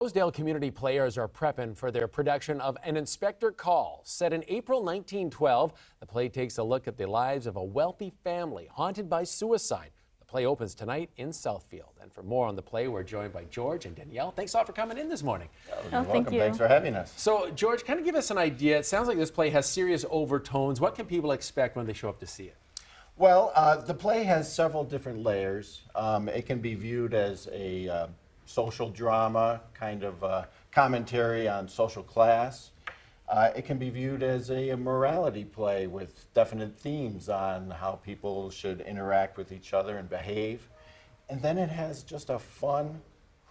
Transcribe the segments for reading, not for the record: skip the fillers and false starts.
Rosedale Community Players are prepping for their production of An Inspector Calls. Set in April 1912, the play takes a look at the lives of a wealthy family haunted by suicide. The play opens tonight in Southfield. And for more on the play, we're joined by George and Danielle. Thanks all for coming in this morning. You're welcome. Thanks for having us. So, George, kind of give us an idea. It sounds like this play has serious overtones. What can people expect when they show up to see it? Well, the play has several different layers. It can be viewed as a social drama, kind of commentary on social class. It can be viewed as a morality play with definite themes on how people should interact with each other and behave. And then it has just a fun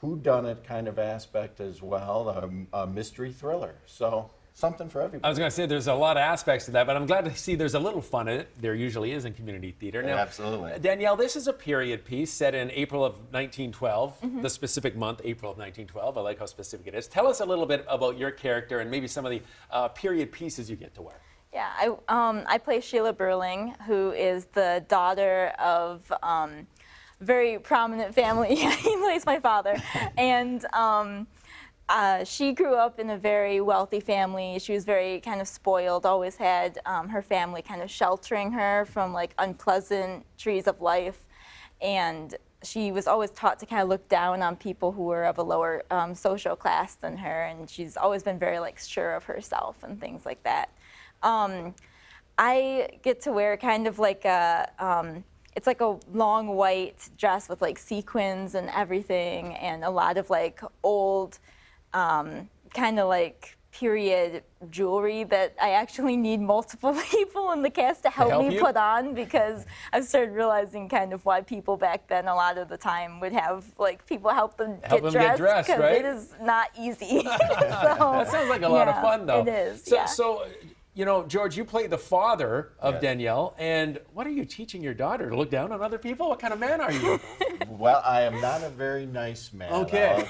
whodunit kind of aspect as well, a mystery thriller. So something for everybody. I was going to say there's a lot of aspects to that, but I'm glad to see there's a little fun in it. There usually is in community theater. Now, absolutely. Danielle, this is a period piece set in April of 1912, the specific month, April of 1912. I like how specific it is. Tell us a little bit about your character and maybe some of the period pieces you get to wear. Yeah, I play Sheila Burling, who is the daughter of very prominent family. He plays my father. And she grew up in a very wealthy family. She was very kind of spoiled, always had her family kind of sheltering her from like unpleasant trees of life. And she was always taught to kind of look down on people who were of a lower social class than her. And she's always been very like sure of herself and things like that. I get to wear kind of like a, it's like a long white dress with like sequins and everything and a lot of like old, kind of like period jewelry that I actually need multiple people in the cast to help me put on, because I've started realizing kind of why people back then a lot of the time would have like people help them get dressed, because right? It is not easy. That sounds like a lot of fun though. It is, So, you know, George, you play the father of Danielle, and what are you teaching your daughter, to look down on other people? What kind of man are you? Well, I am not a very nice man. Okay.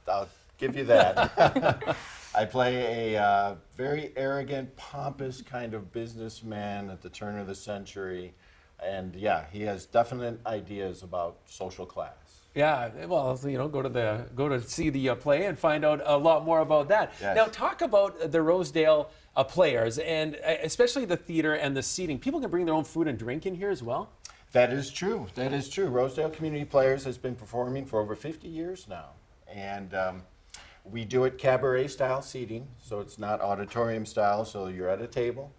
I'll give you that. I play a very arrogant, pompous kind of businessman at the turn of the century. And yeah, he has definite ideas about social class. Yeah, well, you know, go to see the play and find out a lot more about that. Yes. Now, talk about the Rosedale Players, and especially the theater and the seating. People can bring their own food and drink in here as well? That is true. That is true. Rosedale Community Players has been performing for over 50 years now. And we do it cabaret-style seating, so it's not auditorium-style, so you're at a table,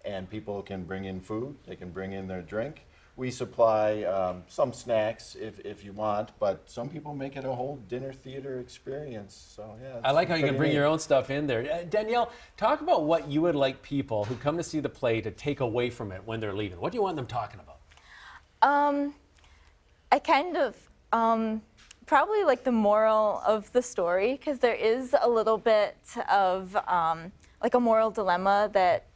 and people can bring in food. They can bring in their drink. We supply some snacks if you want, but some people make it a whole dinner theater experience. So yeah, I like how you can bring your own stuff in there. Danielle, talk about what you would like people who come to see the play to take away from it when they're leaving. What do you want them talking about? I kind of probably like the moral of the story, because there is a little bit of like a moral dilemma that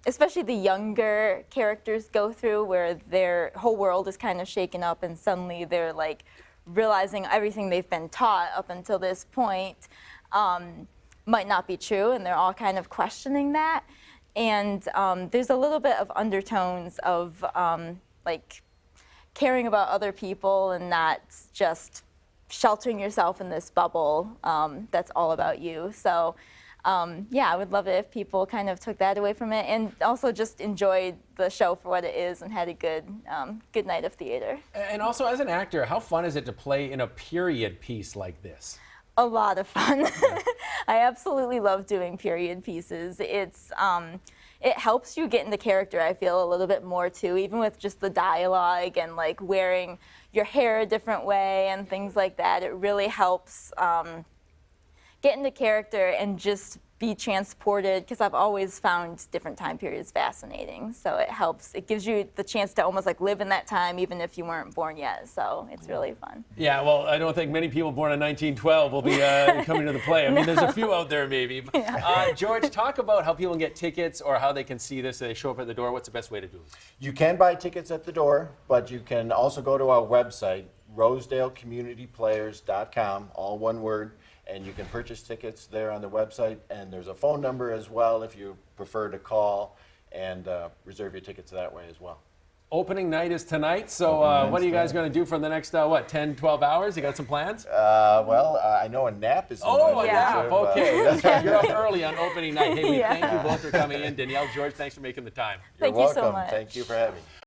especially the younger characters go through, where their whole world is kind of shaken up and suddenly they're like realizing everything they've been taught up until this point might not be true, and they're all kind of questioning that. And there's a little bit of undertones of like caring about other people and not just sheltering yourself in this bubble that's all about you. So yeah, I would love it if people kind of took that away from it and also just enjoyed the show for what it is and had a good night of theater. And also, as an actor, how fun is it to play in a period piece like this? A lot of fun. Yeah. I absolutely love doing period pieces. It's it helps you get into character, I feel, a little bit more too, even with just the dialogue and like wearing your hair a different way and things like that. It really helps get into character and just be transported, because I've always found different time periods fascinating. So it helps. It gives you the chance to almost like live in that time even if you weren't born yet. So it's really fun. Yeah, well, I don't think many people born in 1912 will be coming to the play. I mean, there's a few out there maybe. Yeah. George, talk about how people can get tickets or how they can see this. They show up at the door. What's the best way to do it? You can buy tickets at the door, but you can also go to our website, rosedaleCommunityPlayers.com, all one word. And you can purchase tickets there on the website, and there's a phone number as well if you prefer to call and reserve your tickets that way as well. Opening night is tonight, so what are you guys going to do for the next, 10, 12 hours? You got some plans? Well, I know a nap is. Oh, a Yeah. nap. Okay. That's right. You're up early on opening night. Hey, we Yeah. thank you both for coming in. Danielle, George, thanks for making the time. You're Thank you so welcome. much. Thank you for having me.